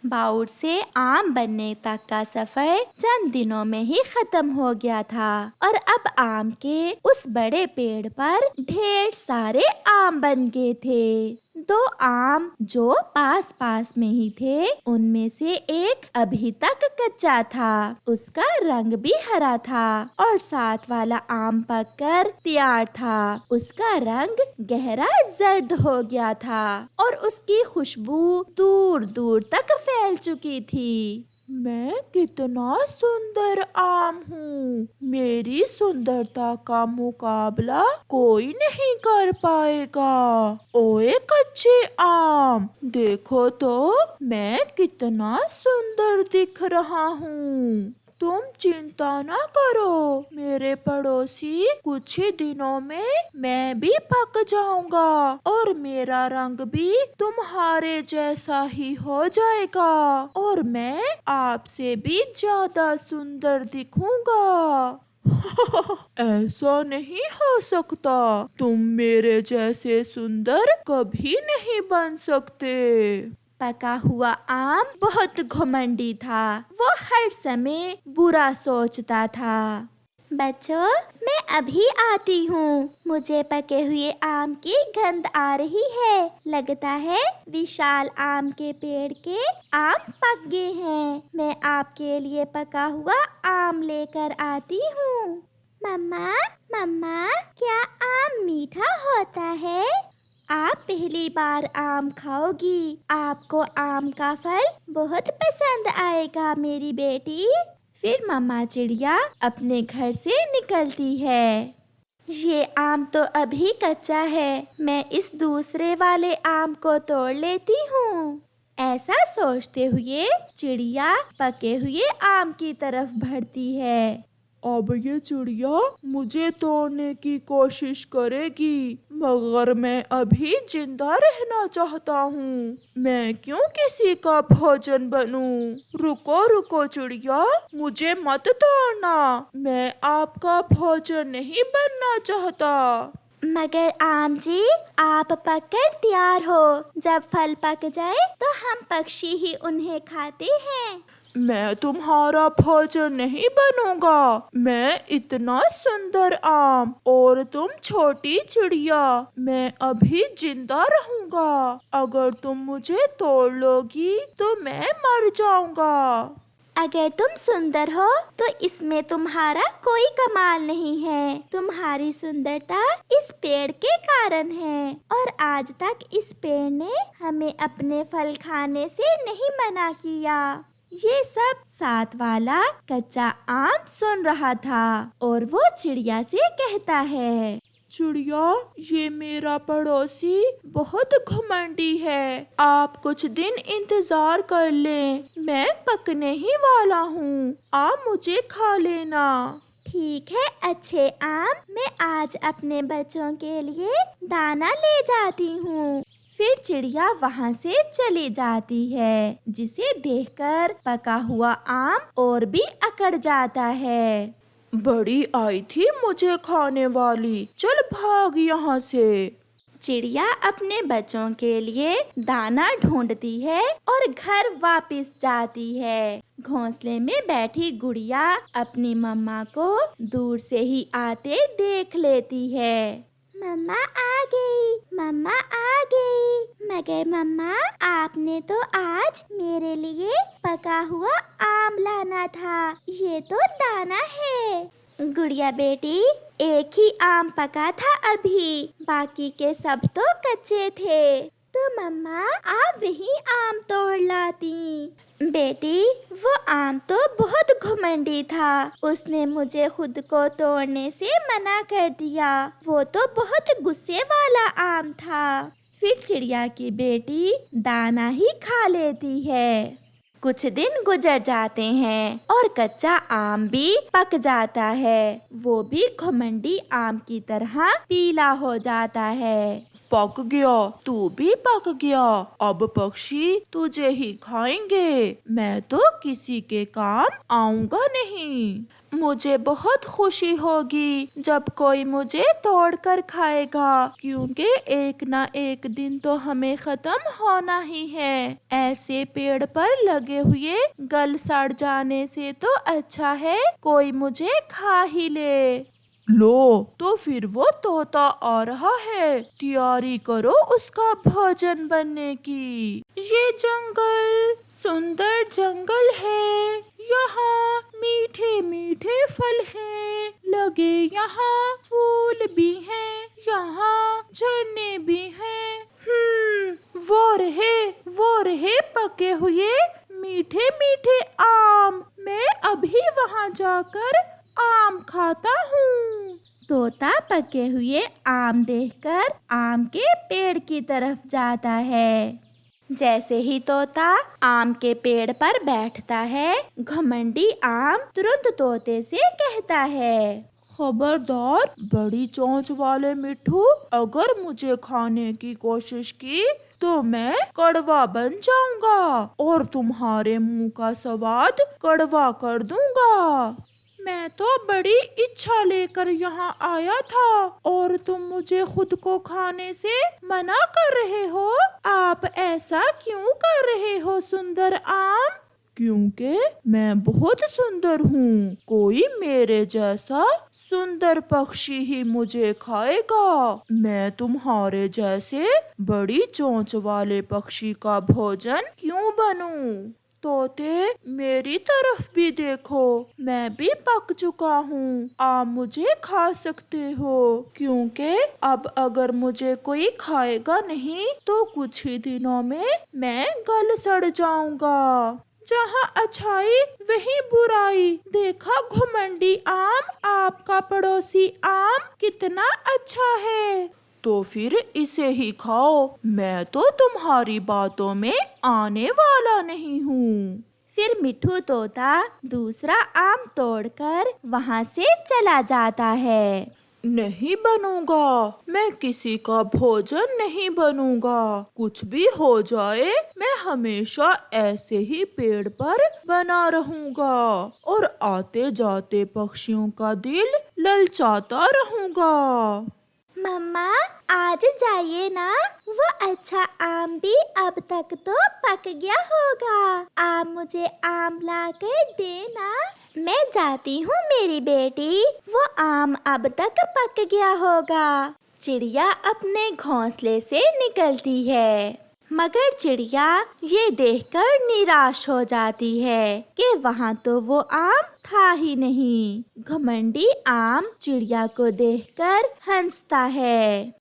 Bowl से आम बनने तक का सफर चंद दिनों में ही खत्म हो गया था और अब आम के उस बड़े पेड़ पर ढेर सारे आम बन गए थे। दो आम जो पास पास में ही थे, उनमें से एक अभी तक कच्चा था। उसका रंग भी हरा था और साथ वाला आम पककर तैयार था। उसका रंग गहरा जर्द हो गया था और उसकी खुशबू दूर दूर तक फैल चुकी थी। मैं कितना सुंदर आम हूँ। मेरी सुंदरता का मुकाबला कोई नहीं कर पाएगा। ओए कच्चे आम, देखो तो मैं कितना सुंदर दिख रहा हूँ। तुम चिंता ना करो मेरे पड़ोसी, कुछ ही दिनों में मैं भी पक जाऊंगा और मेरा रंग भी तुम्हारे जैसा ही हो जाएगा और मैं आपसे भी ज्यादा सुंदर दिखूंगा। ऐसा नहीं हो सकता, तुम मेरे जैसे सुंदर कभी नहीं बन सकते। पका हुआ आम बहुत घमंडी था। वो हर समय बुरा सोचता था। बच्चों, मैं अभी आती हूँ। मुझे पके हुए आम की गंध आ रही है। लगता है विशाल आम के पेड़ के आम पक गए हैं। मैं आपके लिए पका हुआ आम लेकर आती हूँ। मम्मा, मम्मा, क्या आम मीठा होता है? आप पहली बार आम खाओगी। आपको आम का फल बहुत पसंद आएगा मेरी बेटी। फिर मम्मा चिड़िया अपने घर से निकलती है। ये आम तो अभी कच्चा है, मैं इस दूसरे वाले आम को तोड़ लेती हूँ। ऐसा सोचते हुए चिड़िया पके हुए आम की तरफ बढ़ती है। अब ये चिड़िया मुझे तोड़ने की कोशिश करेगी, मगर मैं अभी जिंदा रहना चाहता हूँ। मैं क्यों किसी का भोजन बनूं? रुको रुको चिड़िया, मुझे मत तोड़ना। मैं आपका भोजन नहीं बनना चाहता। मगर आम जी, आप पककर तैयार हो। जब फल पक जाए तो हम पक्षी ही उन्हें खाते हैं। मैं तुम्हारा भोजन नहीं बनूंगा। मैं इतना सुंदर आम और तुम छोटी चिड़िया, मैं अभी जिंदा रहूंगा। अगर तुम मुझे तोड़ लोगी तो मैं मर जाऊंगा। अगर तुम सुंदर हो तो इसमें तुम्हारा कोई कमाल नहीं है। तुम्हारी सुंदरता इस पेड़ के कारण है और आज तक इस पेड़ ने हमें अपने फल खाने से नहीं मना किया। ये सब साथ वाला कच्चा आम सुन रहा था और वो चिड़िया से कहता है, चिड़िया, ये मेरा पड़ोसी बहुत घमंडी है। आप कुछ दिन इंतजार कर लें, मैं पकने ही वाला हूँ। आप मुझे खा लेना। ठीक है अच्छे आम, मैं आज अपने बच्चों के लिए दाना ले जाती हूँ। फिर चिड़िया वहाँ से चली जाती है, जिसे देखकर पका हुआ आम और भी अकड़ जाता है। बड़ी आई थी मुझे खाने वाली, चल भाग यहाँ से। चिड़िया अपने बच्चों के लिए दाना ढूंढती है और घर वापस जाती है। घोंसले में बैठी गुड़िया अपनी मम्मा को दूर से ही आते देख लेती है। मम्मा आ गई, मम्मा आ गई। मगर मम्मा, आपने तो आज मेरे लिए पका हुआ आम लाना था, ये तो दाना है। गुड़िया बेटी, एक ही आम पका था अभी, बाकी के सब तो कच्चे थे। तो मम्मा आप वही आम तोड़ लाती। बेटी, वो आम तो बहुत घमंडी था। उसने मुझे खुद को तोड़ने से मना कर दिया। वो तो बहुत गुस्से वाला आम था। फिर चिड़िया की बेटी दाना ही खा लेती है। कुछ दिन गुजर जाते हैं और कच्चा आम भी पक जाता है। वो भी घमंडी आम की तरह पीला हो जाता है। पक गया, तू भी पक गया। अब पक्षी तुझे ही खाएंगे, मैं तो किसी के काम आऊंगा नहीं। मुझे बहुत खुशी होगी जब कोई मुझे तोड़ कर खाएगा, क्योंकि एक ना एक दिन तो हमें खत्म होना ही है। ऐसे पेड़ पर लगे हुए गल सड़ जाने से तो अच्छा है कोई मुझे खा ही ले। लो, तो फिर वो तोता आ रहा है, तैयारी करो उसका भोजन बनने की। ये जंगल सुंदर जंगल है, यहाँ मीठे मीठे फल हैं लगे, यहाँ फूल भी हैं, यहाँ झरने भी हैं। वो रहे पके हुए मीठे मीठे आम, मैं अभी वहाँ जाकर आम खाता हूँ। तोता पके हुए आम देखकर आम के पेड़ की तरफ जाता है। जैसे ही तोता आम के पेड़ पर बैठता है, घमंडी आम तुरंत तोते से कहता है, खबरदार बड़ी चोंच वाले मिट्ठू, अगर मुझे खाने की कोशिश की तो मैं कड़वा बन जाऊंगा और तुम्हारे मुंह का स्वाद कड़वा कर दूंगा। मैं तो बड़ी इच्छा लेकर यहाँ आया था और तुम मुझे खुद को खाने से मना कर रहे हो। आप ऐसा क्यों कर रहे हो सुंदर आम? क्योंकि मैं बहुत सुंदर हूँ, कोई मेरे जैसा सुंदर पक्षी ही मुझे खाएगा। मैं तुम्हारे जैसे बड़ी चोंच वाले पक्षी का भोजन क्यों बनूं? तोते मेरी तरफ भी देखो, मैं भी पक चुका हूँ, आप मुझे खा सकते हो, क्योंकि अब अगर मुझे कोई खाएगा नहीं तो कुछ ही दिनों में मैं गल सड़ जाऊंगा। जहाँ अच्छाई वहीं बुराई, देखा घुमंडी आम, आपका पड़ोसी आम कितना अच्छा है, तो फिर इसे ही खाओ, मैं तो तुम्हारी बातों में आने वाला नहीं हूँ। फिर मिट्ठू तोता दूसरा आम तोड़कर वहाँ से चला जाता है। नहीं बनूंगा, मैं किसी का भोजन नहीं बनूंगा, कुछ भी हो जाए मैं हमेशा ऐसे ही पेड़ पर बना रहूंगा और आते जाते पक्षियों का दिल ललचाता रहूंगा। मम्मा आज जाइए ना, वो अच्छा आम भी अब तक तो पक गया होगा, आप मुझे आम ला कर देना। मैं जाती हूँ मेरी बेटी, वो आम अब तक पक गया होगा। चिड़िया अपने घोंसले से निकलती है, मगर चिड़िया ये देखकर निराश हो जाती है कि वहाँ तो वो आम था ही नहीं। घमंडी आम चिड़िया को देखकर हंसता है।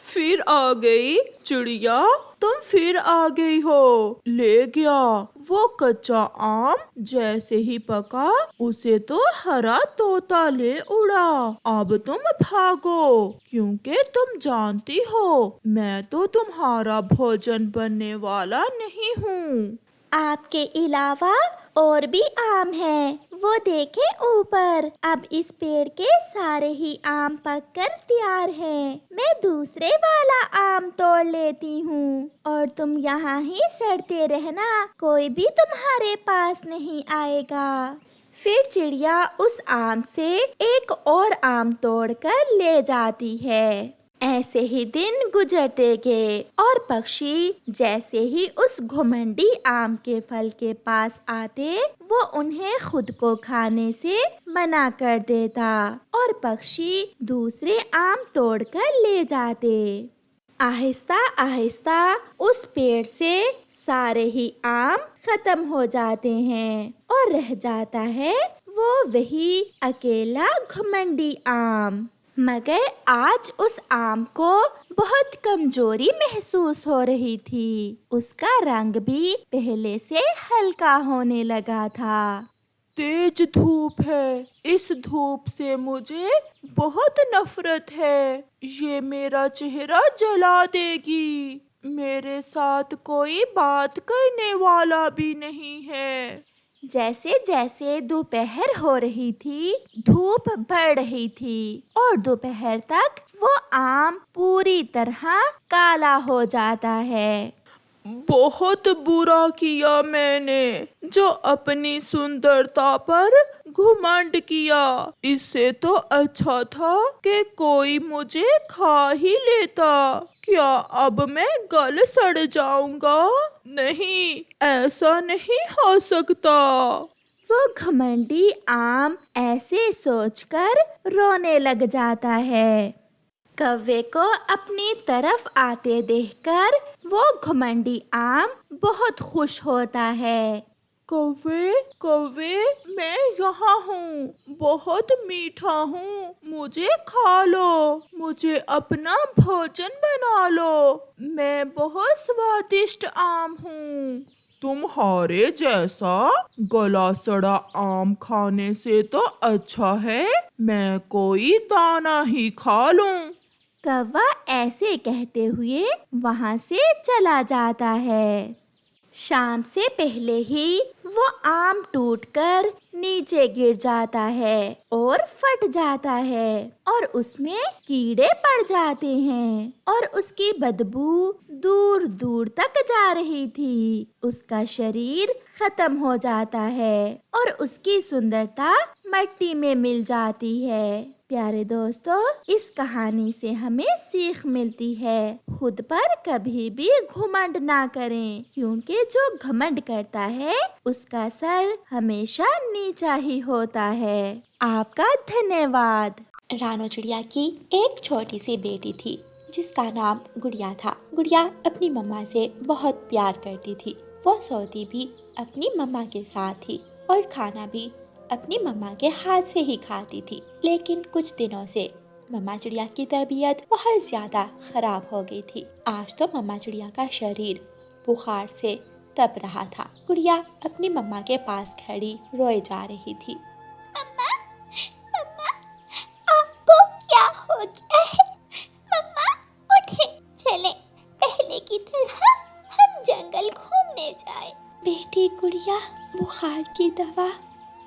फिर आ गई चिड़िया, तुम फिर आ गई हो, ले गया वो कच्चा आम, जैसे ही पका उसे तो हरा तोता ले उड़ा। अब तुम भागो, क्योंकि तुम जानती हो मैं तो तुम्हारा भोजन बनने वाला नहीं हूँ। आपके अलावा और भी आम हैं, वो देखें ऊपर। अब इस पेड़ के सारे ही आम पककर तैयार हैं। मैं दूसरे वाला आम तोड़ लेती हूँ और तुम यहाँ ही सड़ते रहना, कोई भी तुम्हारे पास नहीं आएगा। फिर चिड़िया उस आम से एक और आम तोड़कर ले जाती है। ऐसे ही दिन गुजरते गए और पक्षी जैसे ही उस घुमंडी आम के फल के पास आते, वो उन्हें खुद को खाने से मना कर देता और पक्षी दूसरे आम तोड़कर ले जाते। आहिस्ता आहिस्ता उस पेड़ से सारे ही आम खत्म हो जाते हैं और रह जाता है वो वही अकेला घुमंडी आम। मगर आज उस आम को बहुत कमजोरी महसूस हो रही थी। उसका रंग भी पहले से हल्का होने लगा था। तेज धूप है, इस धूप से मुझे बहुत नफरत है, ये मेरा चेहरा जला देगी। मेरे साथ कोई बात करने वाला भी नहीं है। जैसे जैसे दोपहर हो रही थी, धूप बढ़ रही थी और दोपहर तक वो आम पूरी पूरी तरह काला हो जाता है। बहुत बुरा किया मैंने जो अपनी सुंदरता पर घमंड किया। इससे तो अच्छा था कि कोई मुझे खा ही लेता। क्या अब मैं गल सड़ जाऊंगा? नहीं, ऐसा नहीं हो सकता। वो घमंडी आम ऐसे सोचकर रोने लग जाता है। कौवे को अपनी तरफ आते देखकर वो घमंडी आम बहुत खुश होता है। कौवे कौवे, मैं यहाँ हूँ, बहुत मीठा हूँ, मुझे खा लो, मुझे अपना भोजन बना लो, मैं बहुत स्वादिष्ट आम हूँ। तुम्हारे जैसा गला सड़ा आम खाने से तो अच्छा है मैं कोई दाना ही खा लूं। कौवा ऐसे कहते हुए वहां से चला जाता है। शाम से पहले ही वो आम टूटकर नीचे गिर जाता है और फट जाता है और उसमें कीड़े पड़ जाते हैं और उसकी बदबू दूर दूर तक जा रही थी। उसका शरीर खत्म हो जाता है और उसकी सुंदरता मिट्टी में मिल जाती है। प्यारे दोस्तों, इस कहानी से हमें सीख मिलती है, खुद पर कभी भी घमंड ना करें, क्योंकि जो घमंड करता है उसका सर हमेशा नीचा ही होता है। आपका धन्यवाद। रानो चिड़िया की एक छोटी सी बेटी थी जिसका नाम गुड़िया था। गुड़िया अपनी मम्मा से बहुत प्यार करती थी। वो सोती भी अपनी मम्मा के साथ थी और खाना भी अपनी मम्मा के हाथ से ही खाती थी। लेकिन कुछ दिनों से मम्मा चिड़िया की तबीयत बहुत ज्यादा खराब हो गई थी। आज तो मम्मा चिड़िया का शरीर बुखार से तप रहा था। गुड़िया अपनी मम्मा के पास खड़ी रोए जा रही थी। मम्मा, मम्मा, आपको क्या हो गया है? मम्मा, उठें, चलें, पहले की तरह हम जंगल घूमने जाएं। बेटी गुड़िया, बुखार की दवा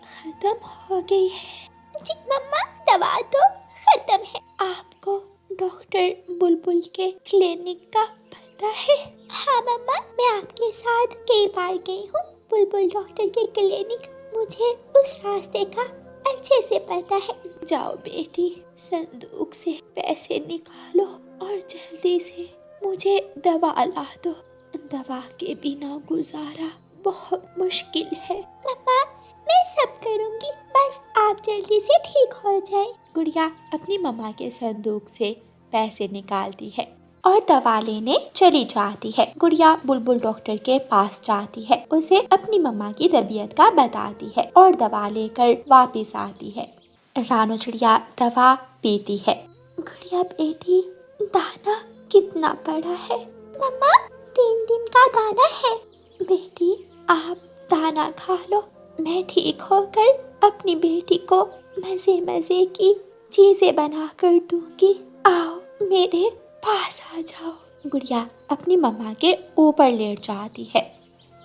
खत्म हो गई है। जी मम्मा, दवा तो खत्म है। आपको डॉक्टर बुलबुल के क्लिनिक का पता है? हाँ मम्मा, मैं आपके साथ कई बार गई हूँ बुलबुल डॉक्टर के क्लिनिक। मुझे उस रास्ते का अच्छे से पता है। जाओ बेटी, संदूक से पैसे निकालो और जल्दी से मुझे दवा ला दो। दवा के बिना गुजारा बहुत मुश्किल है। मम्मा, मैं सब करूँगी, बस आप जल्दी से ठीक हो जाए। गुड़िया अपनी मम्मा के संदूक से पैसे निकालती है और दवा लेने चली जाती है। गुड़िया बुलबुल डॉक्टर के पास जाती है, उसे अपनी मम्मा की तबीयत का बताती है और दवा लेकर वापस आती है। रानो चिड़िया दवा पीती है। गुड़िया बेटी, दाना कितना पड़ा है? मम्मा, 3 दिन का दाना है। बेटी, आप दाना खा लो, मैं ठीक होकर अपनी बेटी को मजे मजे की चीजें बना कर दूंगी। आओ मेरे पास आ जाओ। गुड़िया अपनी मम्मा के ऊपर लेट जाती है।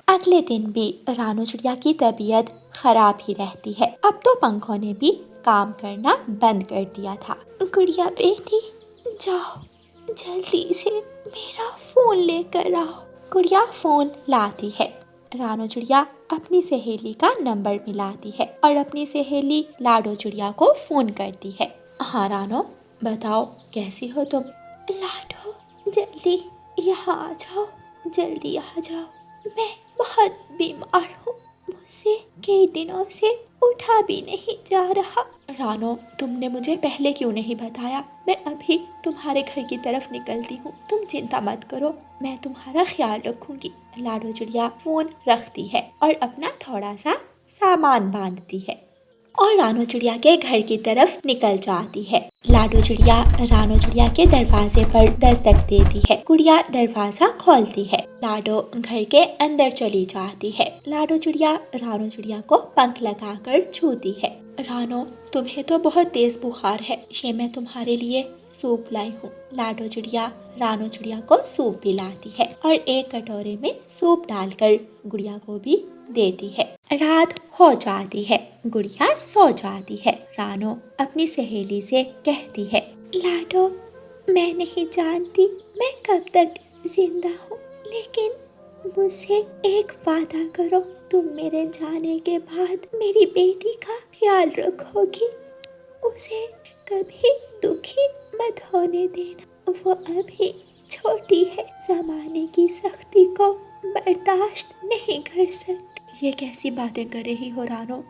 अगले दिन भी रानो चिड़िया की तबीयत खराब ही रहती है। अब तो पंखों ने भी काम करना बंद कर दिया था। गुड़िया बेटी, जाओ जल्दी से मेरा फोन लेकर आओ। गुड़िया फोन लाती है। रानो चिड़िया अपनी सहेली का नंबर मिलाती है और अपनी सहेली लाडो चिड़िया को फोन करती है। हाँ रानो, बताओ कैसी हो तुम? लाडो, जल्दी यहाँ आ जाओ, जल्दी आ जाओ। मैं बहुत बीमार हूँ, मुझसे कई दिनों से उठा भी नहीं जा रहा। रानो, तुमने मुझे पहले क्यों नहीं बताया? मैं अभी तुम्हारे घर की तरफ निकलती हूँ, तुम चिंता मत करो, मैं तुम्हारा ख्याल रखूंगी। लाडो चिड़िया फोन रखती है और अपना थोड़ा सा सामान बांधती है और रानो चिड़िया के घर की तरफ निकल जाती है। लाडो चिड़िया रानो चिड़िया के दरवाजे पर दस्तक देती है। गुड़िया दरवाजा खोलती है। लाडो घर के अंदर चली जाती है। लाडो चिड़िया रानो चिड़िया को पंख लगाकर छूती है। रानो, तुम्हें तो बहुत तेज बुखार है, ये मैं तुम्हारे लिए सूप लाई हूँ। लाडो चिड़िया रानो चिड़िया को सूप पिलाती है और एक कटोरे में सूप डालकर गुड़िया को भी देती है। रात हो जाती है, गुड़िया सो जाती है। रानो अपनी सहेली से कहती है, लाडो, मैं नहीं जानती मैं कब तक जिंदा हूँ, लेकिन मुझसे एक वादा करो, तुम मेरे जाने के बाद मेरी बेटी का ख्याल रखोगी, उसे कभी दुखी मत होने देना। वो अभी छोटी है, जमाने की सख्ती को बर्दाश्त नहीं कर सकती। ये कैसी बातें कर रही हो रानो,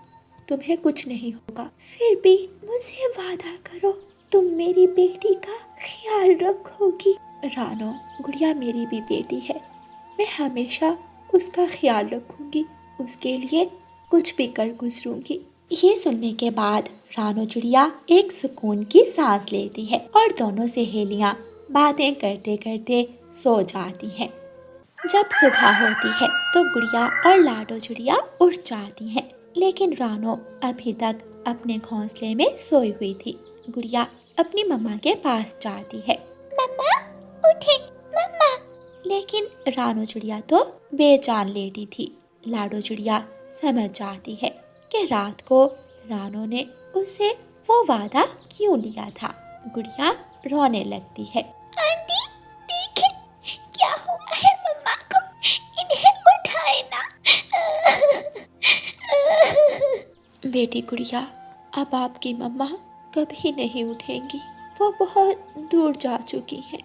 तुम्हें कुछ नहीं होगा। फिर भी मुझे वादा करो, तुम मेरी बेटी का ख्याल रखोगी। रानो, गुड़िया मेरी भी बेटी है, मैं हमेशा उसका ख्याल रखूंगी, उसके लिए कुछ भी कर गुजरूंगी। ये सुनने के बाद रानो चिड़िया एक सुकून की सांस लेती है और दोनों सहेलियां बातें करते करते सो जाती हैं। जब सुबह होती है तो गुड़िया और लाडो चिड़िया उठ जाती हैं, लेकिन रानो अभी तक अपने घोंसले में सोई हुई थी। गुड़िया अपनी मम्मा के पास जाती है। मम्मा उठे, मम्मा। लेकिन रानो चिड़िया तो बेजान लेटी थी। लाडो चिड़िया समझ जाती है कि रात को रानो ने उससे वो वादा क्यों लिया था। गुड़िया रोने लगती है। आंटी देखे क्या हुआ है मम्मा को, इन्हें उठाए ना। बेटी गुड़िया, अब आपकी मम्मा कभी नहीं उठेंगी, वो बहुत दूर जा चुकी हैं।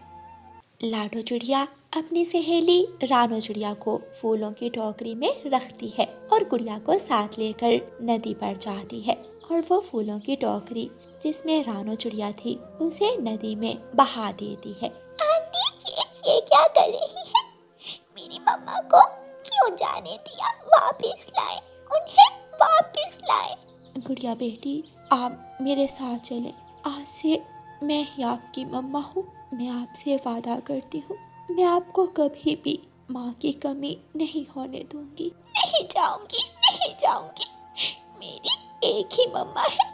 लाडो चिड़िया अपनी सहेली रानो चिड़िया को फूलों की टोकरी में रखती है और गुड़िया को साथ लेकर नदी पर जाती है और वो फूलों की टोकरी जिसमें रानो चिड़िया थी उसे नदी में बहा देती है। आंटी ये क्या कर रही है, मेरी मम्मा को क्यों जाने दिया, वापस लाए उन्हें, वापस लाए। गुड़िया बेटी, आप मेरे साथ चलें, आज से मैं ही आपकी मम्मा हूँ। मैं आपसे वादा करती हूँ, मैं आपको कभी भी माँ की कमी नहीं होने दूंगी। नहीं जाऊंगी, नहीं जाऊंगी, मेरी एक ही मम्मा है,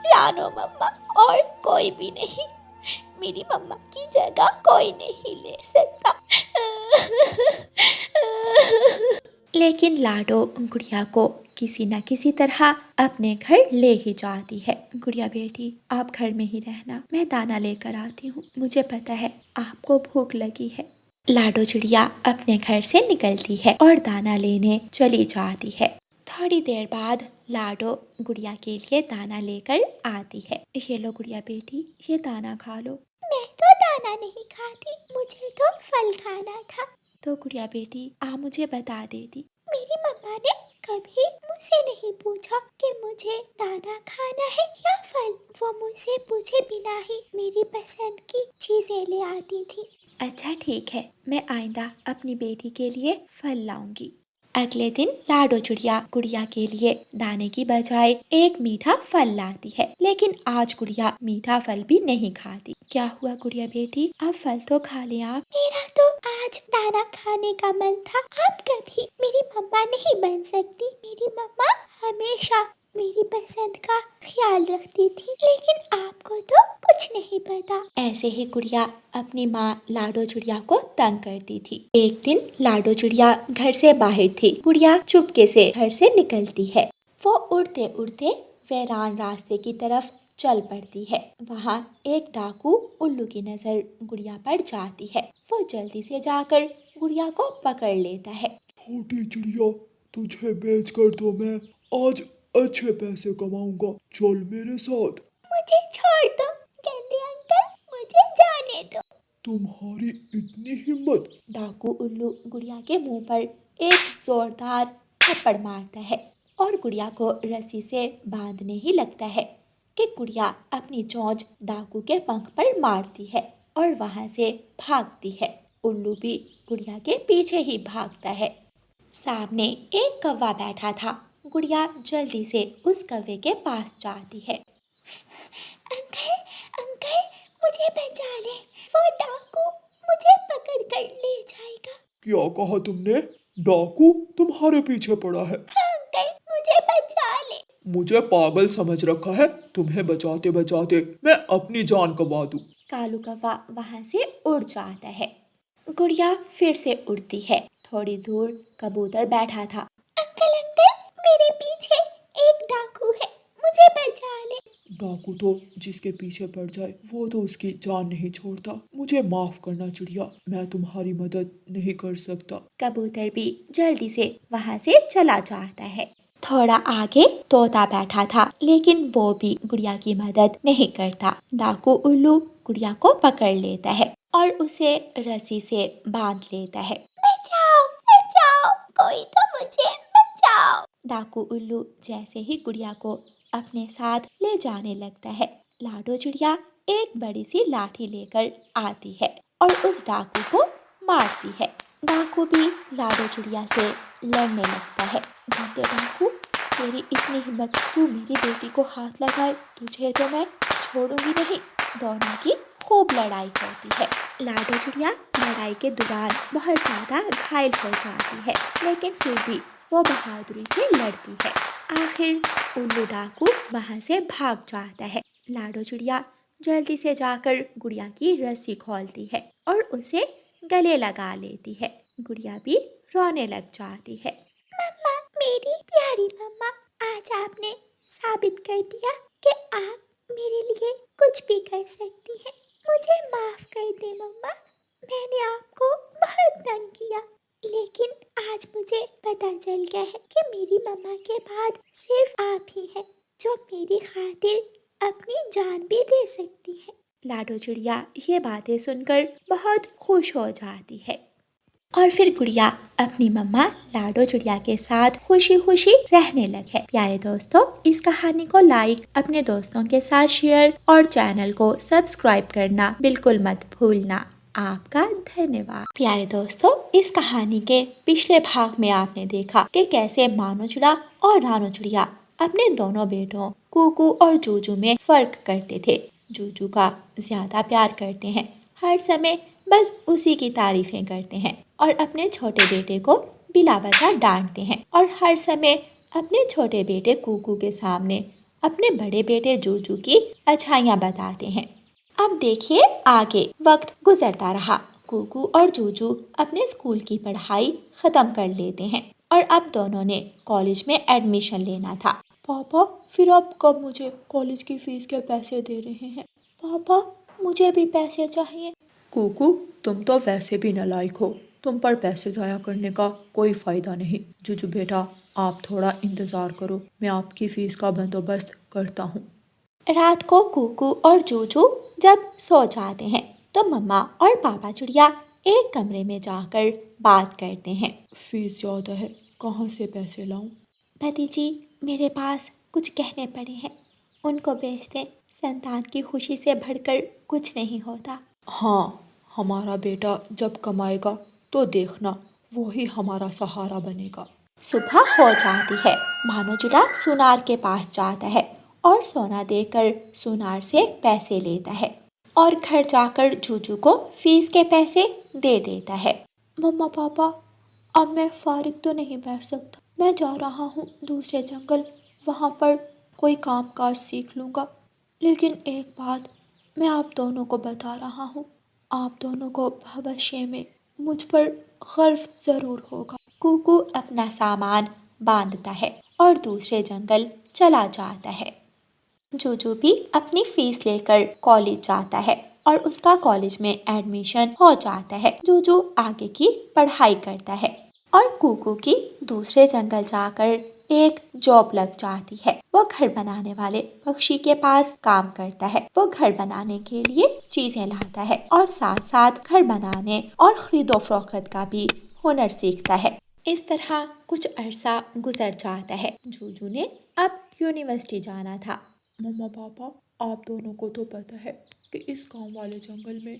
रानो मम्मा, और कोई भी नहीं। मेरी मम्मा की जगह कोई नहीं ले सकता। लेकिन लाडो गुड़िया को किसी न किसी तरह अपने घर ले ही जाती है। गुड़िया बेटी, आप घर में ही रहना, मैं दाना लेकर आती हूँ, मुझे पता है आपको भूख लगी है। लाडो चिड़िया अपने घर से निकलती है और दाना लेने चली जाती है। थोड़ी देर बाद लाडो गुड़िया के लिए दाना लेकर आती है। ये लो गुड़िया बेटी, ये दाना खा लो। मैं तो दाना नहीं खाती, मुझे तो फल खाना था। तो गुड़िया बेटी, आप मुझे बता देती। मेरी मम्मा ने कभी मुझसे नहीं पूछा कि मुझे दाना खाना है या फल, वो मुझसे पूछे बिना ही मेरी पसंद की चीजें ले आती थी। अच्छा ठीक है, मैं आइंदा अपनी बेटी के लिए फल लाऊंगी। अगले दिन लाडो चिड़िया गुड़िया के लिए दाने की बजाय एक मीठा फल लाती है, लेकिन आज गुड़िया मीठा फल भी नहीं खाती। क्या हुआ गुड़िया बेटी, अब फल तो खा ले आप। मेरा तो आज दाना खाने का मन था, आप कभी मेरी मम्मा नहीं बन सकती। मेरी मम्मा हमेशा मेरी पसंद का ख्याल रखती थी, लेकिन आपको तो कुछ नहीं पता। ऐसे ही गुड़िया अपनी माँ लाडो चिड़िया को तंग करती थी। एक दिन लाडो चिड़िया घर से बाहर थी। गुड़िया चुपके से घर से निकलती है। वो उड़ते उड़ते वीरान रास्ते की तरफ चल पड़ती है। वहाँ एक डाकू उल्लू की नजर गुड़िया पर जाती है। वो जल्दी से जाकर गुड़िया को पकड़ लेता है। छोटी चिड़िया, तुझे बेच कर तो मैं आज अच्छे पैसे कमाऊंगा, चल मेरे साथ। मुझे छोड़ दो गंदे अंकल, मुझे जाने दो। तुम्हारी इतनी हिम्मत। डाकू उल्लू गुड़िया के मुंह पर एक जोरदार थप्पड़ मारता है और गुड़िया को रस्सी से बांधने ही लगता है कि गुड़िया अपनी चोंच डाकू के पंख पर मारती है और वहां से भागती है। उल्लू भी गुड़िया के पीछे ही भागता है। सामने एक कौवा बैठा था। गुड़िया जल्दी से उस कौवे के पास जाती है। अंकल अंकल, मुझे बचा ले, वो डाकू मुझे पकड़ कर ले जाएगा। क्या कहा तुमने? डाकू तुम्हारे पीछे पड़ा है? हाँ अंकल, मुझे बचा ले। मुझे पागल समझ रखा है? तुम्हें बचाते बचाते मैं अपनी जान गंवा दूं। कालू कौवा वहां से उड़ जाता है। गुड़िया फिर से उड़ती है। थोड़ी दूर कबूतर बैठा था। अंकल अंकल, मेरे पीछे एक डाकू है, मुझे बचा ले। डाकू तो जिसके पीछे पड़ जाए वो तो उसकी जान नहीं छोड़ता। मुझे माफ करना चिड़िया, मैं तुम्हारी मदद नहीं कर सकता। कबूतर भी जल्दी से वहाँ से चला जाता है। थोड़ा आगे तोता बैठा था, लेकिन वो भी गुड़िया की मदद नहीं करता। डाकू उल्लू गुड़िया को पकड़ लेता है और उसे रस्सी से बांध लेता है। बचाओ बचाओ, कोई तो मुझे बचाओ। डाकू उल्लू जैसे ही गुड़िया को अपने साथ ले जाने लगता है, लाडो चिड़िया एक बड़ी सी लाठी लेकर आती है और उस डाकू को मारती है। डाकू भी लाडो चिड़िया से लड़ने लगता है। गंदे डाकू, तेरी इतनी हिम्मत, तू मेरी बेटी को हाथ लगाए, तुझे तो मैं छोड़ूंगी नहीं। दोनों की खूब लड़ाई होती है। लाडो चिड़िया लड़ाई के दौरान बहुत ज्यादा घायल हो जाती है, लेकिन फिर भी वो बहादुरी से लड़ती है। आखिर उल्लू डाकू वहाँ से भाग जाता है। लाडो चिड़िया जल्दी से जाकर गुड़िया की रस्सी खोलती है और उसे गले लगा लेती है। गुड़िया भी रोने लग जाती है। मम्मा, मेरी प्यारी मम्मा, आज आपने साबित कर दिया कि आप मेरे लिए कुछ भी कर सकती हैं। मुझे माफ कर दे मम्मा, मैंने आपको बहुत तंग किया, लेकिन आज मुझे पता चल गया है कि मेरी मम्मा के बाद सिर्फ आप ही हैं जो मेरी खातिर अपनी जान भी दे सकती हैं। लाडो चिड़िया ये बातें सुनकर बहुत खुश हो जाती है और फिर गुड़िया अपनी मम्मा लाडो चिड़िया के साथ खुशी खुशी रहने लगे। प्यारे दोस्तों, इस कहानी को लाइक, अपने दोस्तों के साथ शेयर और चैनल को सब्सक्राइब करना बिल्कुल मत भूलना। आपका धन्यवाद। प्यारे दोस्तों, इस कहानी के पिछले भाग में आपने देखा कि कैसे मानो चिड़ा और रानो चिड़िया अपने दोनों बेटों कुकू और जूजू में फर्क करते थे। जूजू का ज्यादा प्यार करते हैं, हर समय बस उसी की तारीफें करते हैं और अपने छोटे बेटे को बिला वजह डांटते हैं और हर समय अपने छोटे बेटे कुकू के सामने अपने बड़े बेटे जूजू की अच्छाइयाँ बताते हैं। अब देखिए आगे वक्त गुजरता रहा। कुकू और जूजू अपने स्कूल की पढ़ाई खत्म कर लेते हैं और अब दोनों ने कॉलेज में एडमिशन लेना था। पापा, फिर आप कब मुझे कॉलेज की फीस के पैसे दे रहे हैं? पापा, मुझे भी पैसे चाहिए। कुकू, तुम तो वैसे भी नालायक हो, तुम पर पैसे जाया करने का कोई फायदा नहीं। जुजू बेटा, आप थोड़ा इंतजार करो, मैं आपकी फीस का बंदोबस्त करता हूँ। रात को कुकू और जूजू जब सो जाते हैं तो मम्मा और पापा चिड़िया एक कमरे में जाकर बात करते हैं। फीस ज़्यादा है, कहाँ से पैसे लाऊं? भतीजी, मेरे पास कुछ गहने पड़े हैं, उनको बेच दें। संतान की खुशी से बढ़कर कुछ नहीं होता। हाँ, हमारा बेटा जब कमाएगा तो देखना, वो ही हमारा सहारा बनेगा। सुबह हो जाती है। मानो चिड़ा सुनार के पास जाता है और सोना देकर सुनार से पैसे लेता है और घर जाकर जूजू को फीस के पैसे दे देता है। मम्मा पापा, अब मैं फारिग तो नहीं बैठ सकता, मैं जा रहा हूँ दूसरे जंगल, वहाँ पर कोई काम काज सीख लूँगा। लेकिन एक बात मैं आप दोनों को बता रहा हूँ, आप दोनों को भविष्य में मुझ पर गर्व ज़रूर होगा। कुकू अपना सामान बांधता है और दूसरे जंगल चला जाता है। जूजू भी अपनी फीस लेकर कॉलेज जाता है और उसका कॉलेज में एडमिशन हो जाता है। जूजू आगे की पढ़ाई करता है और कुकू की दूसरे जंगल जाकर एक जॉब लग जाती है। वो घर बनाने वाले पक्षी के पास काम करता है। वो घर बनाने के लिए चीजें लाता है और साथ साथ घर बनाने और खरीदो फरोख्त का भी हुनर सीखता है। इस तरह कुछ अरसा गुजर जाता है। जूजू ने अब यूनिवर्सिटी जाना था। मम्मा पापा, आप दोनों को तो पता है कि इस गांव वाले जंगल में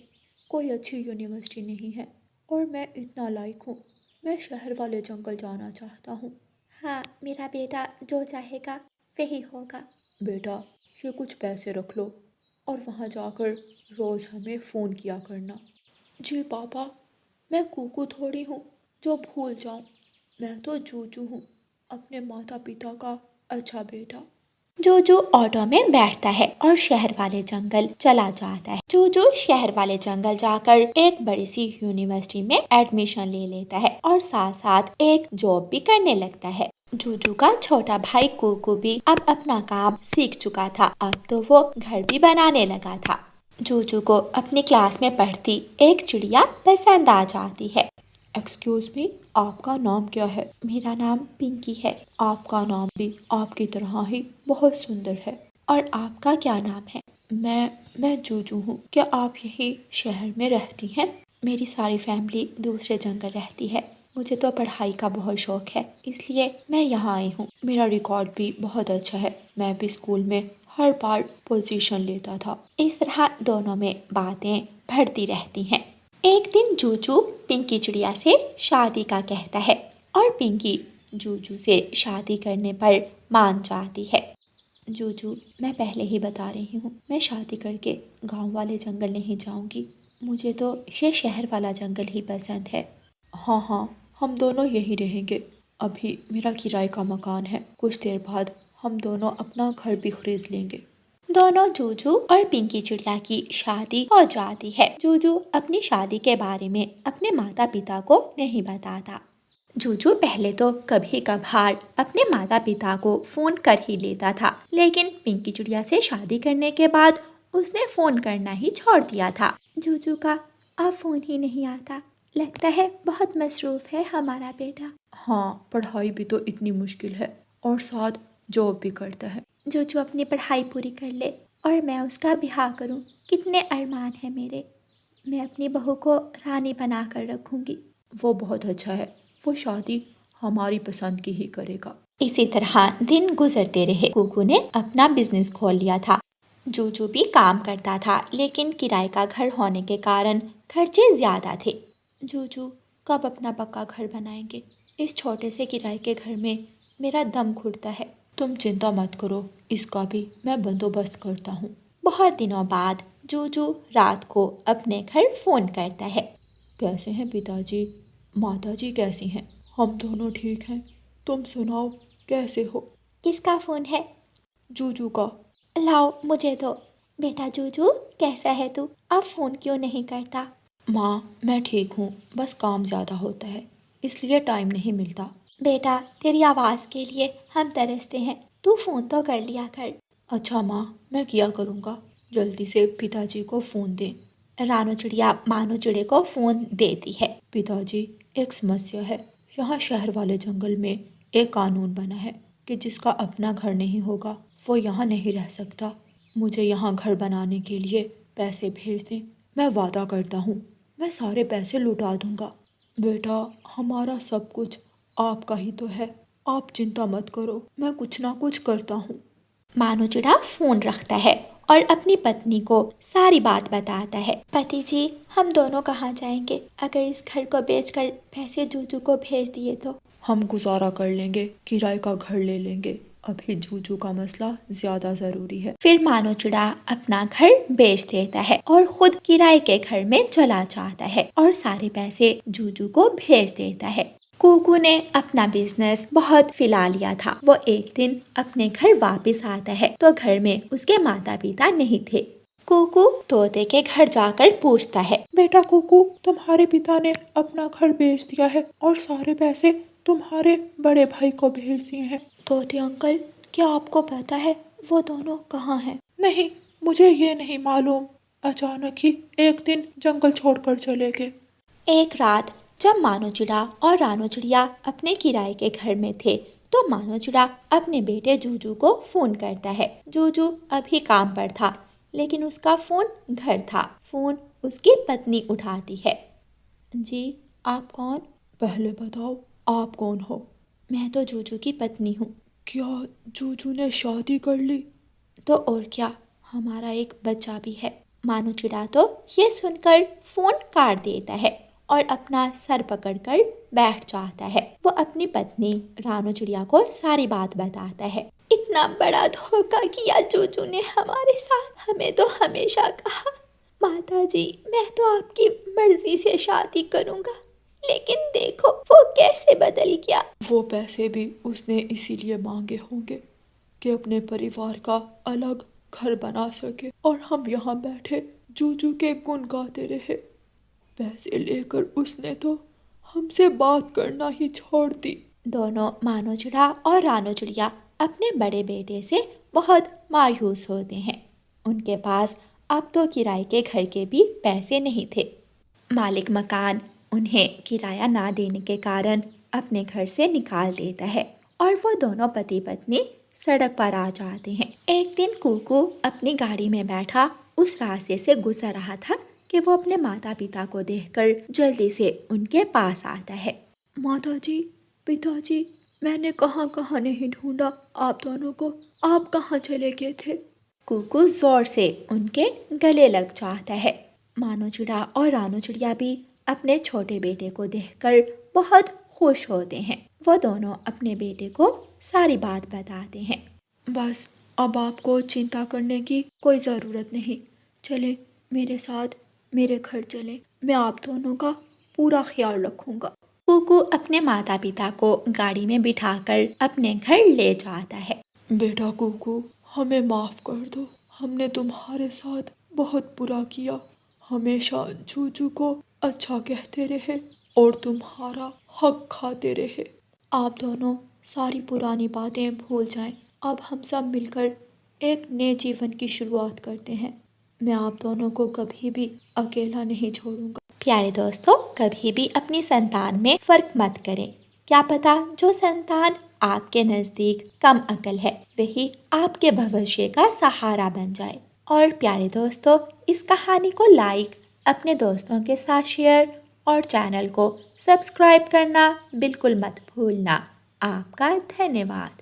कोई अच्छी यूनिवर्सिटी नहीं है और मैं इतना लायक हूँ, मैं शहर वाले जंगल जाना चाहता हूँ। हाँ, मेरा बेटा जो चाहेगा वही होगा। बेटा, ये कुछ पैसे रख लो और वहाँ जाकर रोज़ हमें फ़ोन किया करना। जी पापा, मैं कुकू थोड़ी हूँ जो भूल जाऊँ, मैं तो जूजू हूँ, अपने माता पिता का अच्छा बेटा। जूजू ऑटो में बैठता है और शहर वाले जंगल चला जाता है। जूजू शहर वाले जंगल जाकर एक बड़ी सी यूनिवर्सिटी में एडमिशन ले लेता है और साथ साथ एक जॉब भी करने लगता है। जूजू का छोटा भाई कुकू भी अब अपना काम सीख चुका था। अब तो वो घर भी बनाने लगा था। जूजू को अपनी क्लास में पढ़ती एक चिड़िया पसंद आ जाती है। एक्सक्यूज मी, आपका नाम क्या है? मेरा नाम पिंकी है। आपका नाम भी आपकी तरह ही बहुत सुंदर है। और आपका क्या नाम है? मैं जूजू हूँ। क्या आप यही शहर में रहती हैं? मेरी सारी फैमिली दूसरे जंगल रहती है। मुझे तो पढ़ाई का बहुत शौक है, इसलिए मैं यहाँ आई हूँ। मेरा रिकॉर्ड भी बहुत अच्छा है। मैं भी स्कूल में हर बार पोजीशन लेता था। इस तरह दोनों में बातें बढ़ती रहती हैं। एक दिन जूजू पिंकी चिड़िया से शादी का कहता है और पिंकी जूजू से शादी करने पर मान जाती है। जूजू, मैं पहले ही बता रही हूँ, मैं शादी करके गांव वाले जंगल नहीं जाऊंगी। मुझे तो ये शहर वाला जंगल ही पसंद है। हाँ हाँ, हम दोनों यहीं रहेंगे। अभी मेरा किराए का मकान है। कुछ देर बाद हम दोनों अपना घर भी खरीद लेंगे। दोनों जूजू और पिंकी चिड़िया की शादी हो जाती है। जूजू अपनी शादी के बारे में अपने माता पिता को नहीं बताता। जूजू पहले तो कभी कभार अपने माता पिता को फोन कर ही लेता था, लेकिन पिंकी चिड़िया से शादी करने के बाद उसने फोन करना ही छोड़ दिया था। जूजू का अब फोन ही नहीं आता। लगता है बहुत मसरूफ है हमारा बेटा। हाँ, पढ़ाई भी तो इतनी मुश्किल है और साथ जॉब भी करता है। जूजू अपनी पढ़ाई पूरी कर ले और मैं उसका ब्याह करूं। कितने अरमान है मेरे। मैं अपनी बहू को रानी बना कर रखूंगी। वो बहुत अच्छा है। वो शादी हमारी पसंद की ही करेगा। इसी तरह दिन गुजरते रहे। कुकू ने अपना बिजनेस खोल लिया था। जूजू भी काम करता था, लेकिन किराए का घर होने के कारण खर्चे ज्यादा थे। जूजू कब अपना पक्का घर बनाएंगे? इस छोटे से किराए के घर में मेरा दम घुटता है। तुम चिंता मत करो, इसका भी मैं बंदोबस्त करता हूँ। बहुत दिनों बाद जूजू रात को अपने घर फोन करता है। कैसे हैं पिताजी? माताजी कैसी हैं? हम दोनों ठीक हैं। तुम सुनाओ, कैसे हो? किसका फोन है? जूजू का। लाओ मुझे दो। बेटा जूजू, कैसा है तू? अब फोन क्यों नहीं करता? माँ, मैं ठीक हूँ, बस काम ज़्यादा होता है, इसलिए टाइम नहीं मिलता। बेटा, तेरी आवाज़ के लिए हम तरसते हैं। तू फ़ोन तो कर लिया कर। अच्छा माँ, मैं किया करूँगा। जल्दी से पिताजी को फ़ोन दें। रानू चिड़िया मानू चिड़े को फ़ोन देती है। पिताजी, एक समस्या है। यहाँ शहर वाले जंगल में एक कानून बना है कि जिसका अपना घर नहीं होगा वो यहाँ नहीं रह सकता। मुझे यहाँ घर बनाने के लिए पैसे भेज दें। मैं वादा करता हूँ, मैं सारे पैसे लौटा दूँगा। बेटा, हमारा सब कुछ आपका ही तो है। आप चिंता मत करो, मैं कुछ ना कुछ करता हूँ। मानू चिड़ा फ़ोन रखता है और अपनी पत्नी को सारी बात बताता है। पति जी, हम दोनों कहाँ जाएंगे? अगर इस घर को बेचकर पैसे जूजू को भेज दिए तो? हम गुजारा कर लेंगे, किराए का घर ले लेंगे। अभी जूजू का मसला ज्यादा जरूरी है। फिर मानू चिड़ा अपना घर बेच देता है और खुद किराए के घर में चला जाता है और सारे पैसे जूजू को भेज देता है। कुकू ने अपना बिजनेस बहुत फैला लिया था। वो एक दिन अपने घर वापस आता है तो घर में उसके माता पिता नहीं थे। कुकू तोते के घर जाकर पूछता है, बेटा कुकू, तुम्हारे पिता ने अपना घर बेच दिया है और सारे पैसे तुम्हारे बड़े भाई को भेज दिए हैं। तोते अंकल, क्या आपको पता है वो दोनों कहाँ हैं? नहीं, मुझे ये नहीं मालूम। अचानक ही एक दिन जंगल छोड़कर चले गए। एक रात जब मानू चिड़ा और रानू चिड़िया अपने किराए के घर में थे तो मानू चिड़ा अपने बेटे जूजू को फोन करता है। जूजू अभी काम पर था, लेकिन उसका फोन घर था। फोन उसकी पत्नी उठाती है। जी, आप कौन? पहले बताओ, आप कौन हो? मैं तो जूजू की पत्नी हूँ। क्या जूजू ने शादी कर ली? तो और क्या, हमारा एक बच्चा भी है। मानू चिड़ा तो ये सुनकर फोन काट देता है और अपना सर पकड़कर बैठ जाता है। वो अपनी पत्नी रानू चिड़िया को सारी बात बताता है। इतना बड़ा धोखा किया जूजू ने हमारे साथ। हमें तो हमेशा कहा, माताजी मैं तो आपकी मर्जी से शादी करूँगा, लेकिन देखो वो कैसे बदल गया। वो पैसे भी उसने इसीलिए मांगे होंगे कि अपने परिवार का अलग घर बना सके और हम यहाँ बैठे जूजू के गुण गाते रहे। पैसे लेकर उसने तो हमसे बात करना ही छोड़ दी। दोनों मानो चिड़ा और रानो चिड़िया अपने बड़े बेटे से बहुत मायूस होते हैं। उनके पास अब तो किराए के घर के भी पैसे नहीं थे। मालिक मकान उन्हें किराया ना देने के कारण अपने घर से निकाल देता है और वो दोनों पति पत्नी सड़क पर आ जाते हैं। एक दिन कुकू अपनी गाड़ी में बैठा उस रास्ते से गुजर रहा था कि वो अपने माता पिता को देखकर जल्दी से उनके पास आता है। माताजी, पिताजी, मैंने कहाँ कहाँ नहीं ढूंढा आप दोनों को, आप कहाँ चले गए थे? कुकू जोर से उनके गले लग जाता है। मानो चिड़ा और रानो चिड़िया भी अपने छोटे बेटे को देखकर बहुत खुश होते हैं। वो दोनों अपने बेटे को सारी बात बताते हैं। बस अब आपको चिंता करने की कोई ज़रूरत नहीं। चलें मेरे साथ, मेरे घर चलें, मैं आप दोनों का पूरा ख्याल रखूँगा। कुकू अपने माता पिता को गाड़ी में बिठाकर अपने घर ले जाता है। बेटा कुकू, हमें माफ़ कर दो, हमने तुम्हारे साथ बहुत बुरा किया। हमेशा चूचू को अच्छा कहते रहे और तुम्हारा हक खाते रहे। आप दोनों सारी पुरानी बातें भूल जाएं। अब हम सब मिलकर एक नए जीवन की शुरुआत करते हैं। मैं आप दोनों को कभी भी अकेला नहीं छोड़ूंगा। प्यारे दोस्तों, कभी भी अपनी संतान में फ़र्क मत करें। क्या पता जो संतान आपके नज़दीक कम अकल है वही आपके भविष्य का सहारा बन जाए। और प्यारे दोस्तों, इस कहानी को लाइक, अपने दोस्तों के साथ शेयर और चैनल को सब्सक्राइब करना बिल्कुल मत भूलना। आपका धन्यवाद।